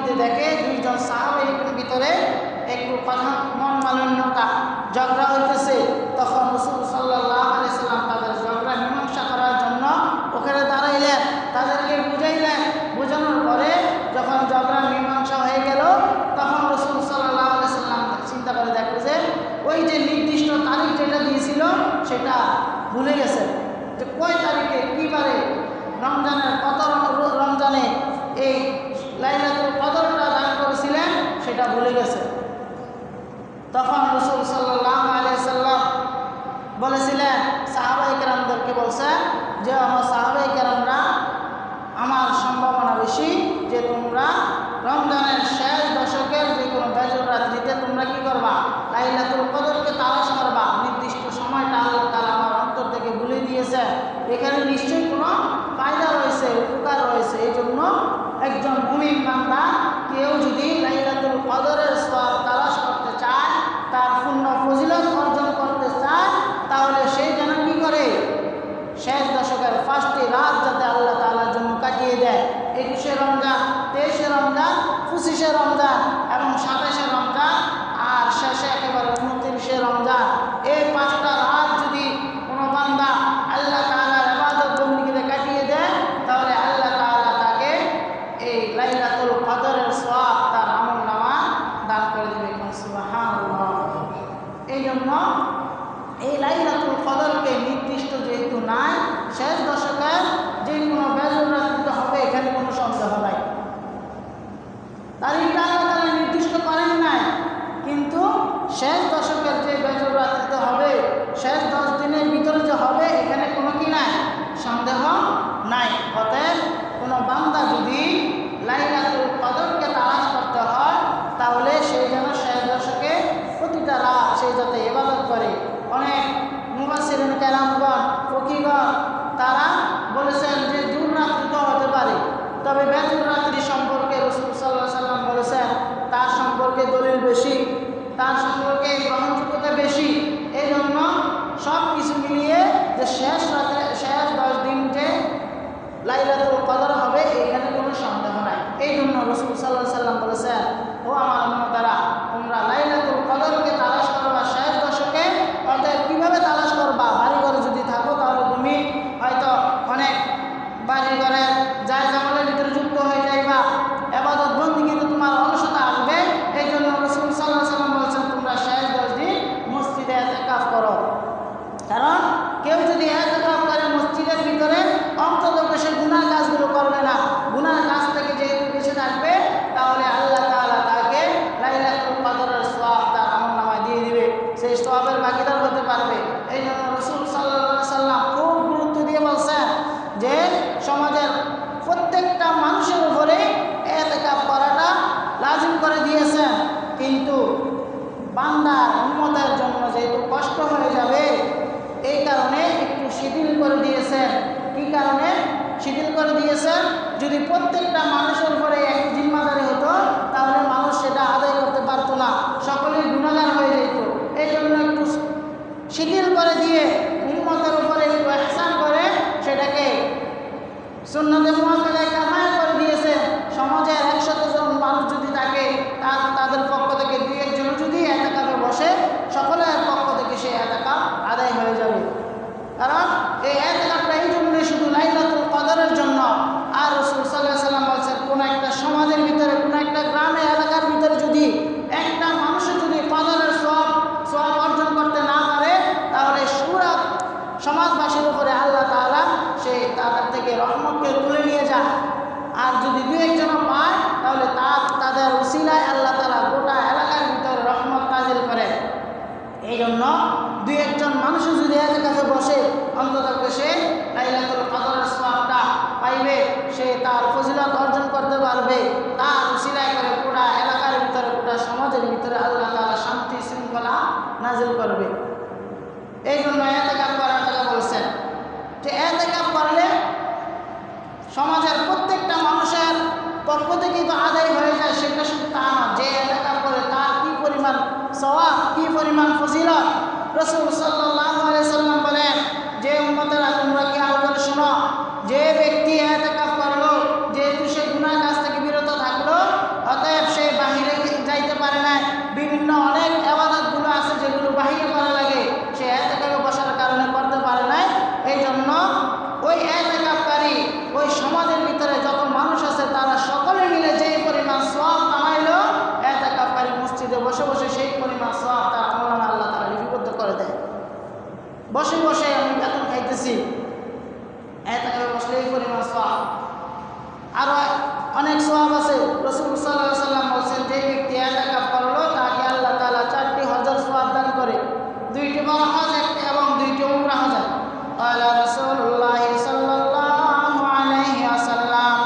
মধ্যে দেখে দুইজন সাহাবীর ভিতরে একটু কথা মন মালিন্যতা ঝগড়া হইতেছে। তখন রাসূল সাল্লাল্লাহু আলাইহি সাল্লাম তাদের ঝগড়া মীমাংসা করার জন্য ওখানে দাঁড়াইলেন, তাদেরকে বুঝাইলেন। বোঝানোর পরে যখন ঝগড়া মীমাংসা হয়ে গেল, তখন রাসূল সাল্লাল্লাহু আলাইহি সাল্লাম চিন্তা করে দেখলো যে ওই যে নির্দিষ্ট তারিখ যেটা দিয়েছিল সেটা ভুলে গেছে, যে কয় তারিখে কী বারে রমজানের কত রমজানে এই লাইলাতুল কদরটা দান করেছিলেন সেটা ভুলে গেছে। তখন রাসূল সাল্লাল্লাহু আলাইহি সাল্লাম বলেছিলেন, সাহাবায়ে কেরামদেরকে বলছেন যে আমার সাহাবায়ে কেরামরা, আমার সম্ভাবনা বেশি যে তোমরা রমজানের শেষ দশকের যে কোনো বেজর রাত্রিতে তোমরা কি করবা, লাইলাতুল কদরকে তালাশ করবা। নির্দিষ্ট সময়টা আল্লাহ তাআলা আমার অন্তর থেকে ভুলে দিয়েছে, এখানে নিশ্চয়ই কোনো ফায়দা রয়েছে, উপকার রয়েছে। এই জন্য একজন মুমিন বান্দা কেউ যদি লাইলাতুল কদরের সওয়াব তালাশ করতে চায়, তার পূর্ণ ফজিলত অর্জন করতে চায়, তাহলে সেই যেন কী করে, শেষ দশকের ফার্স্টে রাত যাতে আল্লাহ তাআলার জন্য কাটিয়ে দেয়। 21শে রমজান, 23শে রমজান, 25শে রমজান এবং 27শে রমজান, আর শেষে একেবারে 29শে রমজান, এই 5টা রাত যদি কোনো বান্দা আল্লাহ তাআলার ইবাদত বন্দেগীতে কাটিয়ে দেয়, তাহলে আল্লাহ তাআলা তাকে এই লাইলাতুল কদরের সওয়াব তার আমলনামা দান করে দেবে। সুবহানাল্লাহ। এই জন্য এই লাইলাতুল কদরকে নির্দিষ্ট যেহেতু নাই, শেষ দশকের যে কোনো বেজর রাত্রিতে হবে, এখানে কোনো সন্দেহ নাই। তারিখটা আল্লাহ তাআলা নির্দিষ্ট করেন নাই, কিন্তু শেষ দশকের যে বেজর রাত্রিতে হবে, শেষ 10 দিনের ভিতরে যে হবে, এখানে কোনো কি নাই, সন্দেহ নাই। অতএব কোনো বান্দা যদি লাইলাতুল কদরকে তালাশ করতে হয়, তাহলে সেই যেন শেষ দশকে প্রতিটা রাত সেই যাতে ইবাদত করে। অনেক মুফাসসিরিন কেরামগণ, ফকিহগণ তারা বলেছেন যে দূর রাত্রি তো হতে পারে, তবে বেজর রাত্রি সম্পর্কে রাসূল সাল্লাল্লাহু আলাইহি সাল্লাম বলেছেন তার সম্পর্কে দলিল বেশি, তার সম্পর্কে গ্রহণযোগ্যতা বেশি। এই জন্য সব কিছু মিলিয়ে যে শেষ রাত্রে শেষ 10 দিন যে লাইলাতুল কদর হবে, এখানে কোনো সন্দেহ নাই। এই জন্য রাসূল সাল্লাল্লাহু আলাইহি সাল্লাম বলেছেন, ও আমার উম্মতেরা, তোমরা লাইলাতুল কদরকে তালাশ করবা শেষ দশকে। অতএব কীভাবে তালাশ করবা? বাড়ি ঘরে যদি থাকো তাহলে তুমি হয়তো অনেক বাড়ি ঘরের যায় জামালের ভিতরে যুক্ত হয়ে যাইবা, ইবাদত বন্দেগীতে তোমার অলসতা আসবে। এই জন্য রাসূল সাল্লাল্লাহু আলাইহি সাল্লাম বলেছেন তোমরা শেষ 10 দিন মসজিদে ইতিকাফ করো। কারণ কেউ যদি ইতিকাফ করে মসজিদের ভিতরে, অন্তত সে গুনাহ কাজগুলো করবে না, গুনাহ কাজ থেকে যেহেতু বেঁচে থাকবে, তাহলে আল্লাহ তাআলা তাকে লাইলাতুল কদরের সওয়াব তার আমলনামায় দিয়ে দিবে, সেই সওয়াবের ভাগীদার হতে পারবে। এই জন্য রাসূল সাল্লাল্লাহু আলাইহি সাল্লাম খুব গুরুত্ব দিয়ে বলছেন যে সমাজের প্রত্যেকটা মানুষের উপরে ইতিকাফ করাটা লাজিম করে দিয়েছেন, কিন্তু বান্দার উম্মতের জন্য যেহেতু কষ্ট হয়ে যাবে, এই কারণে একটু শিথিল করে দিয়েছেন। কী কারণে শিথিল করে দিয়েছেন? যদি প্রত্যেকটা মানুষের উপরে এক জিম্মাদারি হতো, তাহলে মানুষ সেটা আদায় করতে পারতো না, সকলেই গুনাহগার হয়ে যেত। এই জন্য একটু শিথিল করে দিয়ে উম্মতের উপরে একটু ইহসান করে সেটাকে সুন্নতে মুআক্কাদায় কামায় করে দিয়েছে। সমাজের 100 জন মানুষ যদি থাকে, তাদের পক্ষ থেকে 2-1 জন যদি ইতিকাফে বসে, সকলের পক্ষ থেকে সেই ইতিকাফ আদায় হয়ে যাবে। কারণ এই ইতিকাফটা এই জন্যই শুধু লাইলাতুল কদরের জন্য। আর রাসূল সাল্লাল্লাহু আলাইহি সাল্লাম বলেছেন, কোনো একটা সমাজের ভিতরে, কোনো একটা গ্রামে এলাকার ভিতরে যদি একটা মানুষও যদি কদরের সওয়াব অর্জন করতে না পারে, তাহলে পুরা সমাজবাসীর উপরে আল্লাহ তাআলা সেই তাদের থেকে রহমতকে তুলে নিয়ে যায়। আর যদি 2-1 জন পায়, তাহলে তাদের উসিলায় আল্লাহ তাআলা গোটা এলাকার ভিতরে রহমত নাযিল করে। এই জন্য 2-1 জন মানুষও যদি ইতিকাফে বসে, অন্তত সে লাইলাতুল কদরের সওয়াবটা পাইবে, সে তার ফজিলত অর্জন করতে পারবে। তার উসিলায় করে গোটা এলাকার ভিতরে, গোটা সমাজের ভিতরে আল্লাহ তাআলা শান্তি শৃঙ্খলা নাযিল করবে। এই জন্য ইতিকাফ করার কথা বলছেন, যে ইতিকাফ করলে সমাজের প্রত্যেকটা মানুষের পক্ষ থেকেই তো আদায় হয়ে যায়, সেটা শুধু তা না, যে ইতিকাফ করে তার কী পরিমাণ সওয়াব, কী পরিমাণ ফজিলত। রাসূল সাল্লাল্লাহু আলাইহি সাল্লাম বলেন যে উম্মতেরা তোমরা খেয়াল করে শোনো, যে ব্যক্তি ইতিকাফ করলো, যেহেতু সে গুনাহ কাজ থেকে বিরত থাকলো, বসে বসে আমি বেতন খাইতেছি, এতেকাফে বসলে এই পরিমাণ সওয়াব। আরো অনেক সওয়াব আছে। রাসূল সাল্লাল্লাহু আলাইহি ওয়াসাল্লাম বলেন, যে ব্যক্তি এতেকাফ করলো তাকে আল্লাহ তাআলা 4টি হজের সওয়াব দান করে, 2টি বড় হজ এবং 2টি উমরা হজ। ক্বালা রাসূলুল্লাহ সাল্লাল্লাহু আলাইহি ওয়াসাল্লাম,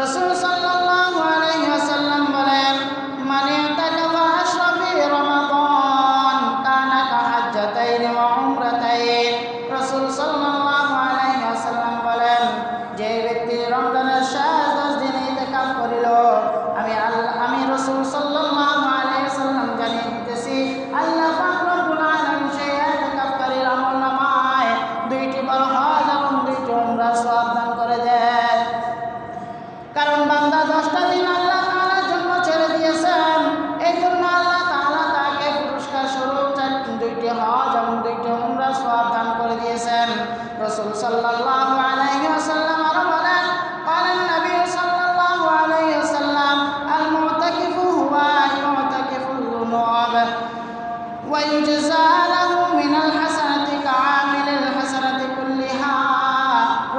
রাসূল সাল্লাল্লাহু আলাইহি ওয়াসাল্লাম বলেন, মান ইয়াতাকাফা আশরা ফি রমাদান কানা কাহাজ্জাতাইন ওয়া উমরাতাইন। রাসূল সাল্লাল্লাহু আলাইহি ওয়াসাল্লাম বলেন, যে ব্যক্তি রমজানের শেষ 10 দিন ইতিকাফ করিল, আমি রাসূল সাল্লাল্লাহু আলাইহি ওয়াসাল্লাম জানিয়ে দিতেছি, আল্লাহ পাক রব্বুল আলামিন সেই ইতিকাফকারীর আমলনামায় 2টি বড় হজ এবং 2টি উমরার সওয়াব দান করে দেন। কারণ বান্দা 10টা দিন আল্লাহ তাআলার জন্য ছেড়ে দিয়েছেন, এই জন্য আল্লাহ তাআলা তাকে পুরস্কার স্বরূপ 2টি হজ এবং 2টি উমরার সওয়াব দান করে দিয়েছেন। রাসূল সাল্লাল্লাহু আলাইহি ওয়াসাল্লাম আরো বলেন, قال النبي صلى الله عليه وسلم المعتكف هو يعتكف الذنوب ويجزى له من الحسنة كعامل الحسنة كلها।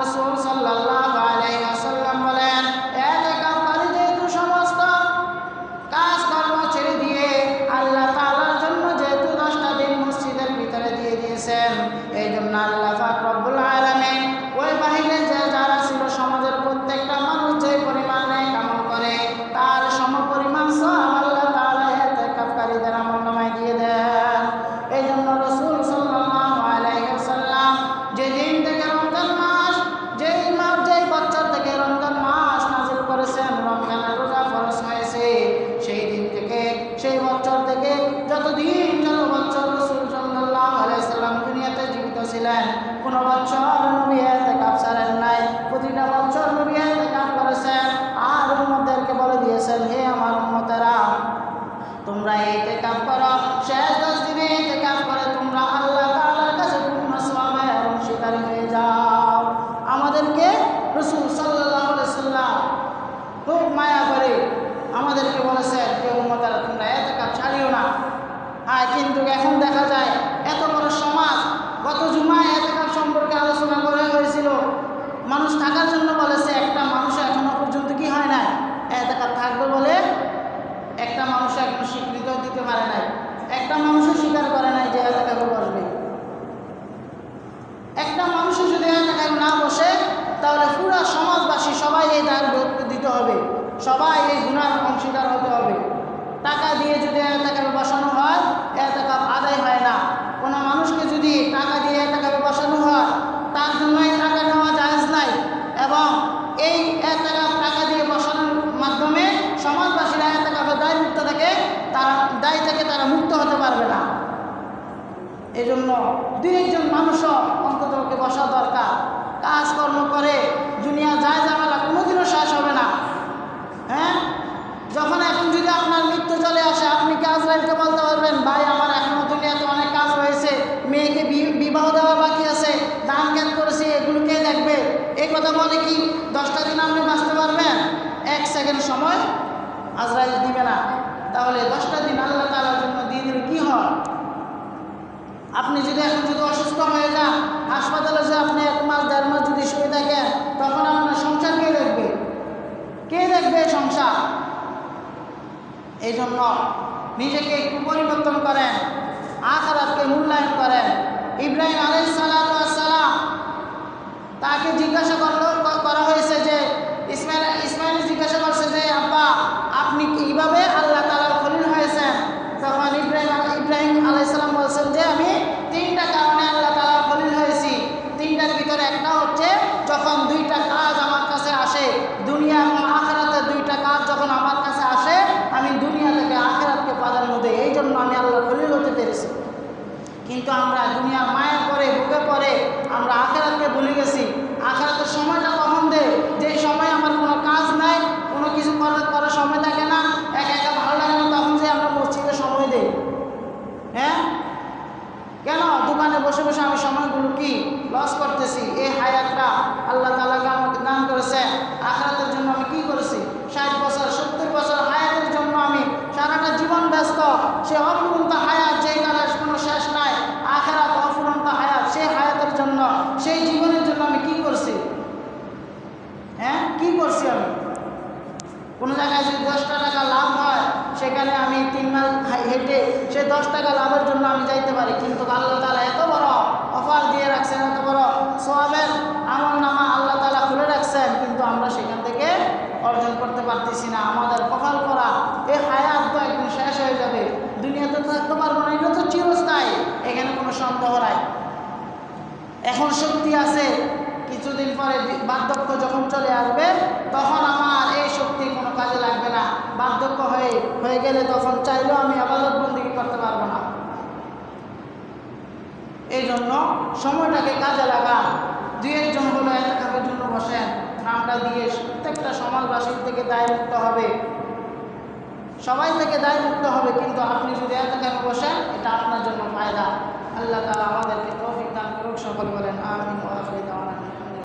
রাসূল সাল্লাল্লাহু আলাইহি ওয়াসাল্লাম বলেন, ইতিকাফকারী যেহেতু সমস্ত কাজকর্ম ছেড়ে দিয়ে আল্লাহ তাআলার জন্য যেহেতু 10টা দিন মসজিদের ভিতরে দিয়ে দিয়েছেন, এই জন্য আল্লাহ পাক রব্বুল আলামিন ওই বাহিরে যারা ছিল সমাজের প্রত্যেকটা মানুষ যে পরিমাণ নেক আমল করে তার সমপরিমাণ সওয়াব আল্লাহ তাআলা ইতিকাফকারীদের আমলনামায় দিয়ে দেন। এই জন্য রাসূল সাল্লাল্লাহু আলাইহি ওয়াসাল্লাম যেদিন থেকে রমজান মাস, যেই বছর থেকে রমজান মাস নাযিল করেছেন, রমজানের রোজা ফরজ হয়েছে, সেই দিন থেকে সেই বছর থেকে যত বছর রাসূল সাল্লাল্লাহু আলাইহি ওয়াসাল্লাম দুনিয়াতে জীবিত ছিলেন, কোনো বছর নবী ইতিকাফ ছাড়েন নাই। প্রতিটা বছর নবী ইতিকাফ করেছেন আর উম্মতদেরকে বলে দিয়েছেন, হে আমার উম্মতেরা, তোমরা ইতিকাফ করো, শেষ 10 দিনে ইতিকাফ করে তোমরা আল্লাহ তাআলার কাছে পূর্ণ সওয়াবের অংশীদার হয়ে যাও। আমাদেরকে রাসূল সাল্লাল্লাহু আলাইহি ওয়াসাল্লাম খুব মায়া করে আমাদেরকে বলেছেন, হে উম্মতেরা, তোমরা ইতিকাফ ছাড়িও না। কিন্তু এখন দেখা যায় এত বড় সমাজ, গত জুমায় ইতিকাফ সম্পর্কে আলোচনা করা হয়েছিল, মানুষ থাকার জন্য বলেছে, একটা মানুষ এখনো পর্যন্ত কি হয় নাই, ইতিকাফ থাকবে বলে একটা মানুষ এখনো স্বীকৃতি দিতে পারে নাই, একটা মানুষও স্বীকার করে নাই যে ইতিকাফে বসবে। একটা মানুষও যদি ইতিকাফে না বসে তাহলে পুরো সমাজবাসী সবাই এই দায় দিতে হবে, সবাই এই গুনার অংশীদার হতে হবে। টাকা দিয়ে যদি ইতিকাফে বসানো হয়, ইতিকাফ আদায় হয় না। কোনো মানুষকে যদি টাকা দিয়ে ইতিকাফে বসানো হয়, তার জন্য এই টাকা নেওয়া জায়েজ নাই, এবং এই ইতিকাফ টাকা দিয়ে বসানোর মাধ্যমে সমাজবাসীরা ইতিকাফের দায়মুক্ত থাকে, দায় থেকে তারা মুক্ত হতে পারবে না। এই জন্য 2-1 মানুষও অন্তত বসা দরকার। কাজকর্ম করে দুনিয়া যায় ঝামেলা কোনোদিনও শেষ হবে না। যখন এখন যদি আপনার মৃত্যু চলে আসে, আপনি কি আজরাইলকে বলতে পারবেন, ভাই আমার এখনো দুনিয়াতে অনেক কাজ রয়েছে, মেয়েকে বিবাহ দেওয়া বাকি আছে, দান জ্ঞান করেছি, এগুলো কে দেখবে? এই কথা বলে কি 10টা দিন আপনি বাঁচতে পারবেন? 1 সেকেন্ড সময় আজরাইল দিবে না। তাহলে 10টা দিন আল্লাহ তাআলার জন্য দিয়ে দিলে কি হয়? আপনি যদি এখন অসুস্থ হয়ে যান, হাসপাতালে যে আপনি 1 মাস 1.5 মাস যদি শুয়ে থাকেন, তখন আপনার সংসার কে দেখবে? কে দেখবে সংসার? এই জন্য নিজেকে একটু পরিবর্তন করেন, আখিরাতকে মূল্যায়ন করেন। ইব্রাহিম আলাইহিস সালাম, তাকে জিজ্ঞাসা করা হয়েছে যে ইসমাইল জিজ্ঞাসা করছে যে, আব্বা আপনি কিভাবে আল্লাহ তাআলার খলিল হয়েছেন? তখন ইব্রাহিম আলাইহিস সালাম বলছেন যে, আমি 3টা কারণে আল্লাহ তাআলার খলিল হয়েছি। 3টার ভিতরে একটা হচ্ছে, যখন 2টা কাজ আমার কাছে আসে, দুনিয়া এবং আখিরাতের 2টা কাজ যখন আমার কাছে আসে, আমি দুনিয়া থেকে আখিরাতকে প্রাধান্য দেই, এই জন্য আমি আল্লাহর খলিল হতে পেরেছি। কিন্তু আমরা দুনিয়ার মায়া পরে বুকে পরে আমরা আখিরাতকে ভুলে গেছি। আখিরাতের সময়টা কখন দেয়? যে সময় আমার কোনো কাজ নাই, কোনো কিছু করার সময় থাকে না, একা ভালো লাগে না, তখন যে আমরা মসজিদে সময় দেই। কেন? দোকানে বসে বসে আমি সময়গুলো কি লস করতেছি। এই হায়াতটা আল্লাহ তাআলা আমাকে দান করেছে, আখিরাতের জন্য আমি কি করেছি? 60 বছর 70 বছর হায়াতের জন্য আমি সারাটা জীবন ব্যস্ত। সে অপূর্ণ হায়াত, যেই কালের কোনো শেষ নাই। কোনো জায়গায় যদি 10টা টাকা লাভ হয়, সেখানে আমি 3 মাইল হেঁটে সে 10 টাকা লাভের জন্য আমি যাইতে পারি, কিন্তু আল্লাহ তাআলা এত বড় অফার দিয়ে রাখছেন, এত বড় সওয়াবের আমলনামা আল্লাহ তাআলা খুলে রাখছেন, কিন্তু আমরা সেখান থেকে অর্জন করতে পারতেছি না। আমাদের কপাল করা এই হায়াত তো একদিন শেষ হয়ে যাবে, দুনিয়াতে থাকতে পারবো না, এটা তো চিরস্থায়ী, এখানে কোনো সন্দেহ নাই। এখন শক্তি আছে, কিছুদিন পরে বার্ধক্য যখন চলে আসবে তখন আমার এই শক্তি কোনো কাজে লাগবে না। বার্ধক্য হয়ে গেলে তখন চাইলেও আমি ইবাদত বন্দেগী করতে পারবো না। এই জন্য সময়টাকে কাজে লাগান। 2-1 হলো এতেকাফের জন্য বসেন, নামটা দিয়ে প্রত্যেকটা সমাজবাসীর থেকে দায়মুক্ত হবে, সবাই থেকে দায়মুক্ত হবে, কিন্তু আপনি যদি এতেকাফে বসেন এটা আপনার জন্য ফায়দা। আল্লাহ তাআলা আমাদেরকে